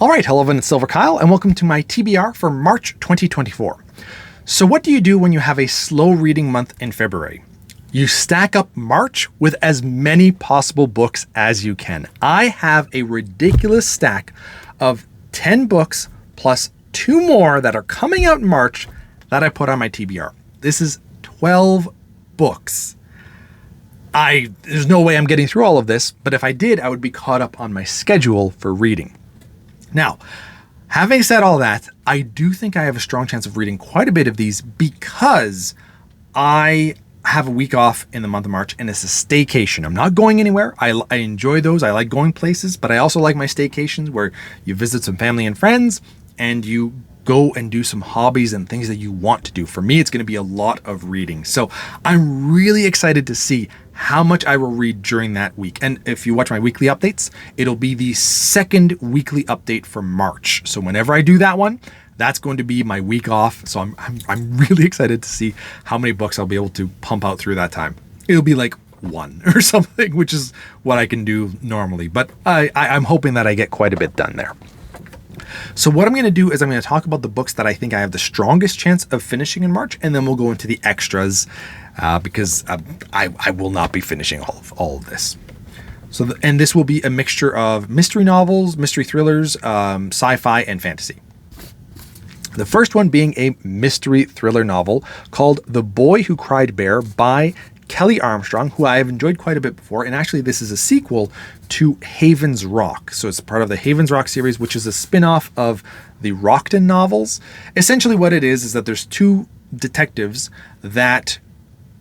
All right, hello everyone, it's silverkyle, and welcome to my TBR for March 2024. So what do you do when you have a slow reading month in February? You stack up March with as many possible books as you can. I have a ridiculous stack of 10 books plus 2 more that are coming out in March that I put on my TBR. This is 12 books. There's no way I'm getting through all of this, but if I did, I would be caught up on my schedule for reading. Now, having said all that, I do think I have a strong chance of reading quite a bit of these because I have a week off in the month of March and it's a staycation. I'm not going anywhere. I enjoy those. I like going places, but I also like my staycations where you visit some family and friends and you go and do some hobbies and things that you want to do. For me, it's going to be a lot of reading. So I'm really excited to see how much I will read during that week. And if you watch my weekly updates, it'll be the second weekly update for March. So whenever I do that one, that's going to be my week off. So I'm really excited to see how many books I'll be able to pump out through that time. It'll be like 1 or something, which is what I can do normally. But I'm hoping that I get quite a bit done there. So what I'm going to do is I'm going to talk about the books that I think I have the strongest chance of finishing in March, and then we'll go into the extras because I will not be finishing all of this. So and this will be a mixture of mystery novels, mystery thrillers, sci-fi, and fantasy. The first one being a mystery thriller novel called The Boy Who Cried Bear by Kelly Armstrong, who I have enjoyed quite a bit before. And actually, this is a sequel to Haven's Rock. So it's part of the Haven's Rock series, which is a spin-off of the Rockton novels. Essentially what it is that there's 2 detectives that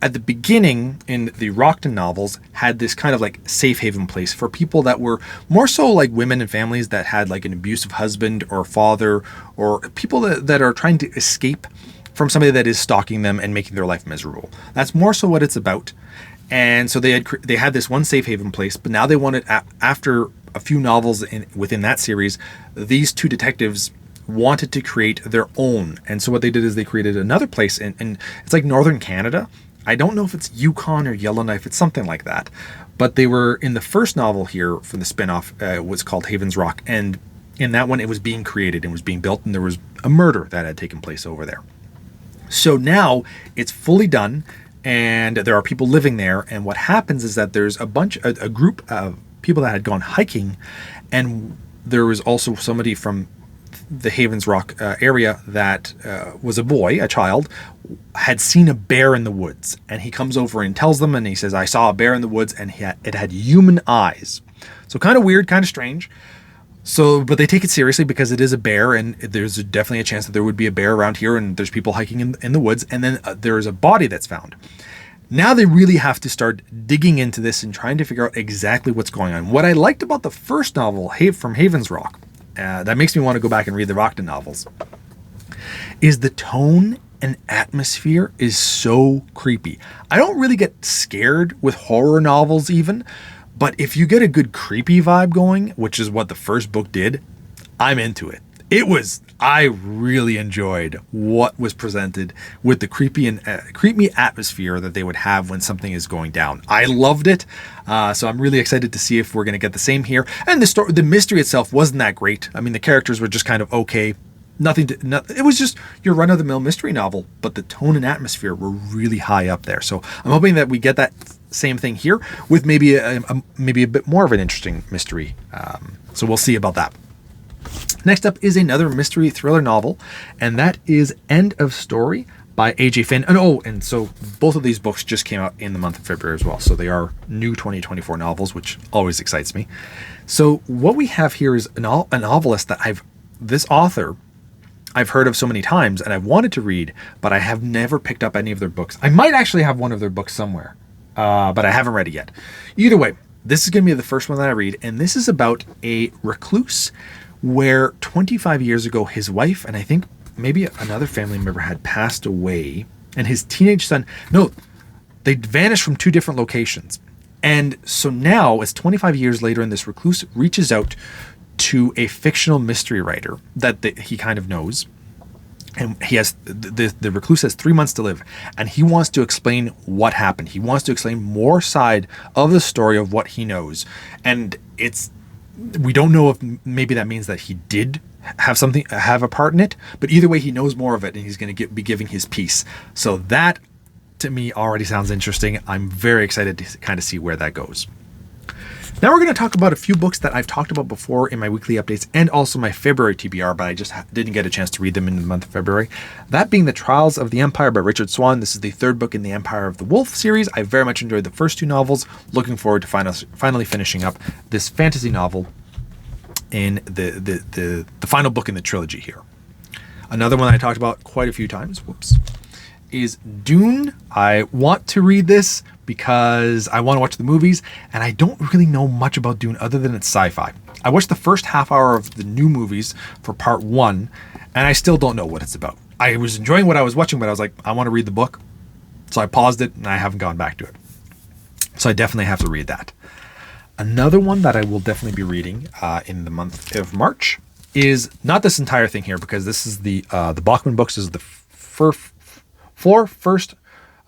at the beginning in the Rockton novels had this kind of like safe haven place for people that were more so like women and families that had like an abusive husband or father, or people that are trying to escape from somebody that is stalking them and making their life miserable. That's more so what it's about. And so they had this one safe haven place, but now they wanted, after a few novels within that series, these 2 detectives wanted to create their own. And so what they did is they created another place, and it's like northern Canada. I don't know if it's Yukon or Yellowknife. It's something like that. But they were in the first novel here from the spinoff, was called Haven's Rock. And in that one, it was being created and was being built, and there was a murder that had taken place over there. So now it's fully done and there are people living there. And what happens is that there's a group of people that had gone hiking, and there was also somebody from the Havens Rock area that was a child, had seen a bear in the woods. And he comes over and tells them, and he says, I saw a bear in the woods, and it had human eyes. So kind of weird, kind of strange. So, but they take it seriously because it is a bear, and there's definitely a chance that there would be a bear around here, and there's people hiking in the woods, and then there is a body that's found. Now they really have to start digging into this and trying to figure out exactly what's going on. What I liked about the first novel, from Haven's Rock, that makes me want to go back and read the Rockton novels, is the tone and atmosphere is so creepy. I don't really get scared with horror novels even, but if you get a good creepy vibe going, which is what the first book did, I'm into it. I really enjoyed what was presented with the creepy atmosphere that they would have when something is going down. I loved it. So I'm really excited to see if we're going to get the same here. And the mystery itself wasn't that great. I mean, the characters were just kind of okay. It was just your run-of-the-mill mystery novel, but the tone and atmosphere were really high up there. So I'm hoping that we get that same thing here with maybe a bit more of an interesting mystery. So we'll see about that. Next up is another mystery thriller novel, and that is End of Story by A.J. Finn. And so both of these books just came out in the month of February as well. So they are new 2024 novels, which always excites me. So what we have here is a novelist that this author I've heard of so many times and I've wanted to read, but I have never picked up any of their books. I might actually have one of their books somewhere, but I haven't read it yet. Either way, this is going to be the first one that I read, and this is about a recluse where 25 years ago his wife and I think maybe another family member had passed away, and his teenage son, they vanished from 2 different locations. And so now, it's 25 years later, and this recluse reaches out to a fictional mystery writer that he kind of knows, and he has the recluse has 3 months to live, and he wants to explain what happened. He wants to explain more side of the story of what he knows, and it's We don't know if maybe that means that he did have a part in it, but either way, he knows more of it, and he's going to be giving his piece. So that, to me, already sounds interesting. I'm very excited to kind of see where that goes. Now we're going to talk about a few books that I've talked about before in my weekly updates and also my February TBR, but I just didn't get a chance to read them in the month of February. That being The Trials of the Empire by Richard Swan. This is the third book in the Empire of the Wolf series. I very much enjoyed the first two novels. Looking forward to finally finishing up this fantasy novel in the final book in the trilogy here. Another one I talked about quite a few times, is Dune. I want to read this because I want to watch the movies, and I don't really know much about Dune other than it's sci-fi. I watched the first half hour of the new movies for part one, and I still don't know what it's about. I was enjoying what I was watching, but I was like, I want to read the book. So I paused it, and I haven't gone back to it. So I definitely have to read that. Another one that I will definitely be reading in the month of March is not this entire thing here, because this is the Bachman books. This is the four first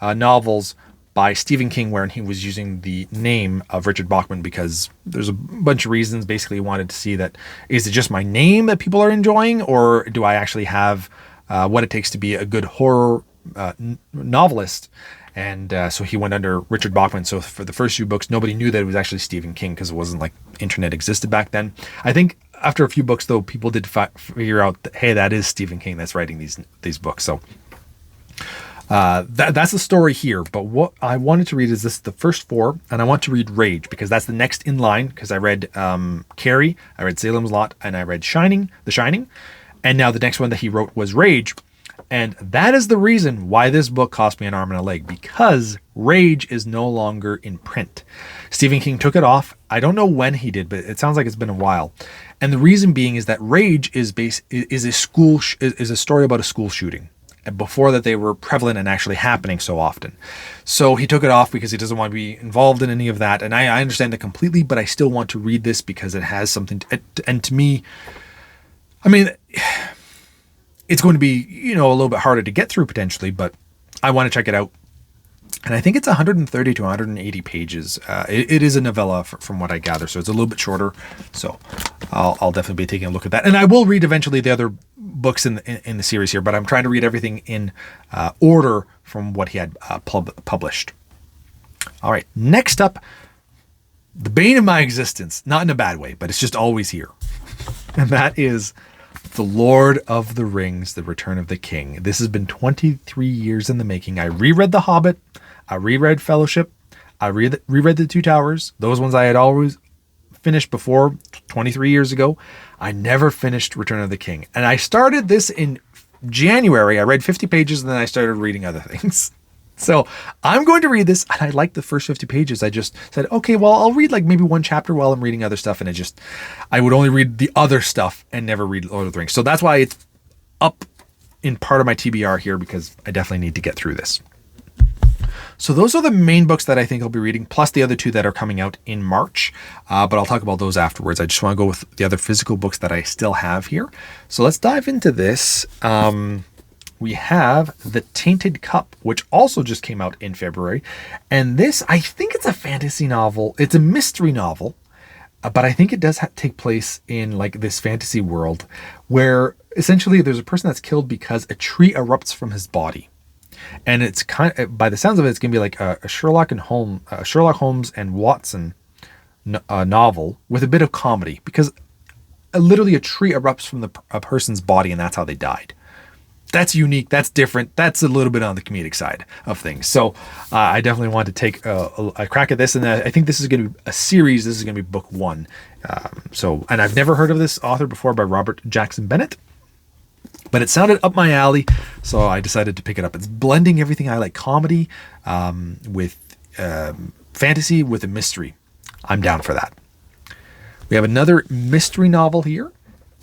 novels by Stephen King, wherein he was using the name of Richard Bachman because there's a bunch of reasons. Basically, he wanted to see that, is it just my name that people are enjoying, or do I actually have what it takes to be a good horror novelist? And so he went under Richard Bachman. So for the first few books, nobody knew that it was actually Stephen King because it wasn't like internet existed back then. I think after a few books, though, people did figure out that, hey, that is Stephen King that's writing these books. So that's the story here. But what I wanted to read is the first four, and I want to read Rage because that's the next in line, because I read Carrie, I read Salem's Lot, and I read The Shining. And now the next one that he wrote was Rage. And that is the reason why this book cost me an arm and a leg, because Rage is no longer in print. Stephen King took it off. I don't know when he did, but it sounds like it's been a while. And the reason being is that Rage is a story about a school shooting. And before that, they were prevalent and actually happening so often. So he took it off because he doesn't want to be involved in any of that. And I understand that completely, but I still want to read this because it has something. And to me, I mean, it's going to be, a little bit harder to get through potentially, but I want to check it out. And I think it's 130 to 180 pages. It is a novella from what I gather, so it's a little bit shorter. So I'll definitely be taking a look at that. And I will read eventually the other books in the series here, but I'm trying to read everything in order from what he had published. All right, next up, the bane of my existence, not in a bad way, but it's just always here. And that is The Lord of the Rings, The Return of the King. This has been 23 years in the making. I reread The Hobbit. I reread Fellowship. I reread The Two Towers. Those ones I had always finished before 23 years ago. I never finished Return of the King. And I started this in January. I read 50 pages and then I started reading other things. So I'm going to read this, and I liked the first 50 pages. I just said, okay, well, I'll read like maybe one chapter while I'm reading other stuff. And I would only read the other stuff and never read Lord of the Rings. So that's why it's up in part of my TBR here, because I definitely need to get through this. So those are the main books that I think I'll be reading, plus the other two that are coming out in March. But I'll talk about those afterwards. I just want to go with the other physical books that I still have here. So let's dive into this. We have The Tainted Cup, which also just came out in February. And this, I think it's a fantasy novel. It's a mystery novel, but I think it does take place in like this fantasy world where essentially there's a person that's killed because a tree erupts from his body. And it's kind of, by the sounds of it, it's going to be like a Sherlock Holmes and Watson novel with a bit of comedy, because literally a tree erupts from a person's body and that's how they died. That's unique. That's different. That's a little bit on the comedic side of things. So I definitely want to take a crack at this. And I think this is going to be a series. This is going to be book one. And I've never heard of this author before, by Robert Jackson Bennett, but it sounded up my alley. So I decided to pick it up. It's blending everything I like, comedy with fantasy with a mystery. I'm down for that. We have another mystery novel here,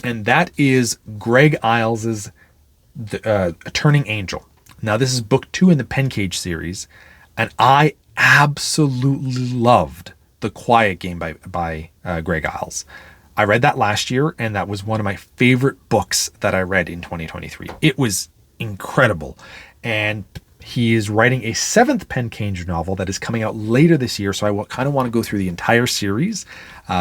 and that is Greg Iles's Turning Angel. Now, this is book 2 in the Pencage series, and I absolutely loved The Quiet Game by Greg Iles. I read that last year, and that was one of my favorite books that I read in 2023. It was incredible, and He is writing a 7th Pencanger novel that is coming out later this year, so I kind of want to go through the entire series.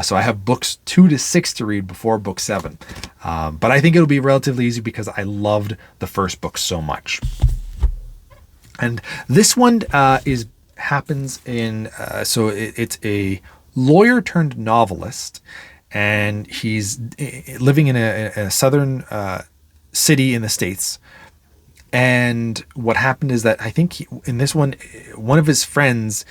So I have books 2 to 6 to read before book 7. But I think it'll be relatively easy because I loved the first book so much. And this one happens in, it's a lawyer turned novelist, and he's living in a southern city in the States. And what happened is that I think in this one of his friends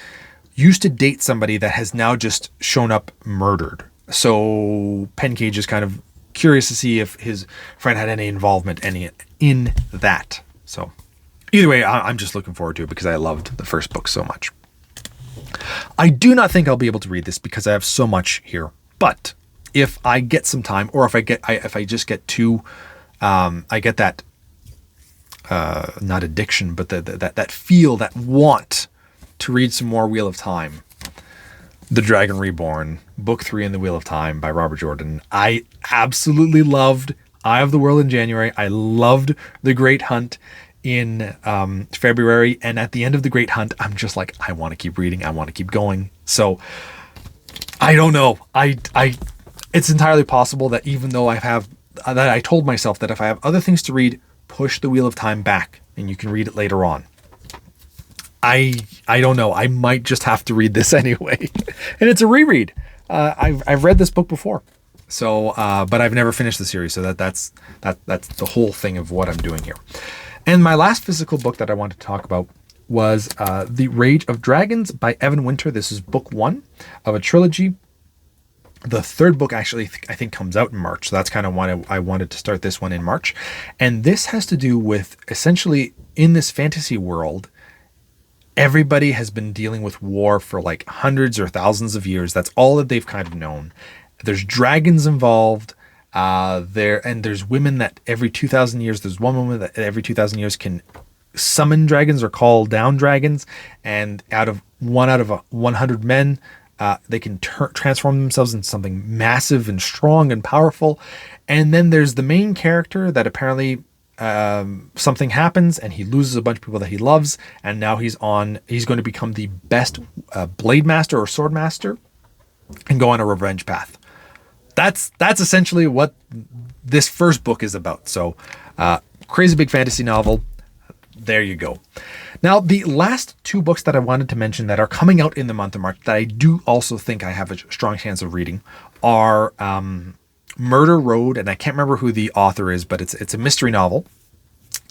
used to date somebody that has now just shown up murdered. So Pencage is kind of curious to see if his friend had any involvement in that. So either way, I'm just looking forward to it because I loved the first book so much. I do not think I'll be able to read this because I have so much here. But if I get some time, or if I just get to, I get that, not addiction, but that feel, that want to read some more Wheel of Time. The Dragon Reborn, Book 3 in the Wheel of Time by Robert Jordan. I absolutely loved Eye of the World in January. I loved The Great Hunt in February. And at the end of The Great Hunt, I'm just like, I want to keep reading. I want to keep going. So I don't know. It's entirely possible that even though I told myself that if I have other things to read, push The Wheel of Time back and you can read it later on. I don't know. I might just have to read this anyway. And it's a reread. I've read this book before. So, but I've never finished the series. So that's the whole thing of what I'm doing here. And my last physical book that I wanted to talk about was The Rage of Dragons by Evan Winter. This is book 1 of a trilogy. The third book actually, I think, comes out in March. So that's kind of why I wanted to start this one in March. And this has to do with essentially in this fantasy world, everybody has been dealing with war for like hundreds or thousands of years. That's all that they've kind of known. There's dragons involved. There's women that every 2,000 years, there's one woman that every 2,000 years can summon dragons or call down dragons. And out of 100 men, they can transform themselves into something massive and strong and powerful. And then there's the main character that apparently something happens and he loses a bunch of people that he loves. And now he's going to become the best blade master or sword master and go on a revenge path. That's essentially what this first book is about. So crazy big fantasy novel. There you go. Now, the last 2 books that I wanted to mention that are coming out in the month of March that I do also think I have a strong chance of reading are Murder Road, and I can't remember who the author is, but it's a mystery novel.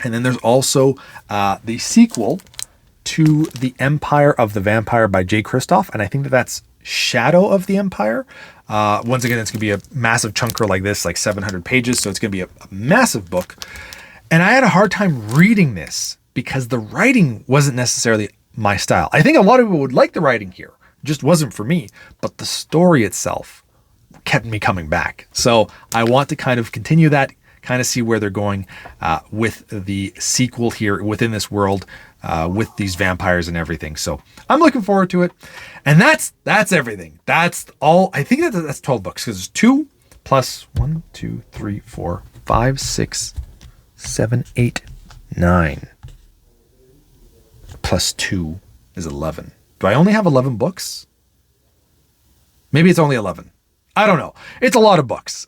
And then there's also the sequel to The Empire of the Vampire by Jay Kristoff, and I think that's Shadow of the Empire. Once again, it's going to be a massive chunker like this, like 700 pages, so it's going to be a massive book. And I had a hard time reading this because the writing wasn't necessarily my style. I think a lot of people would like the writing here. It just wasn't for me. But the story itself kept me coming back. So I want to kind of continue that, kind of see where they're going with the sequel here within this world with these vampires and everything. So I'm looking forward to it. And that's everything. That's all. I think that's 12 books because it's 2 plus 1, 2, 3, 4, 5, 6, 7, 8, 9. Plus 2 is 11. Do I only have 11 books? Maybe it's only 11. I don't know. It's a lot of books.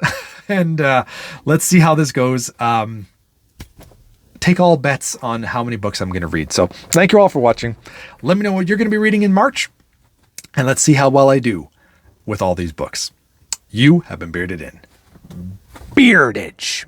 And let's see how this goes. Take all bets on how many books I'm going to read. So thank you all for watching. Let me know what you're going to be reading in March. And let's see how well I do with all these books. You have been bearded in. Beardage.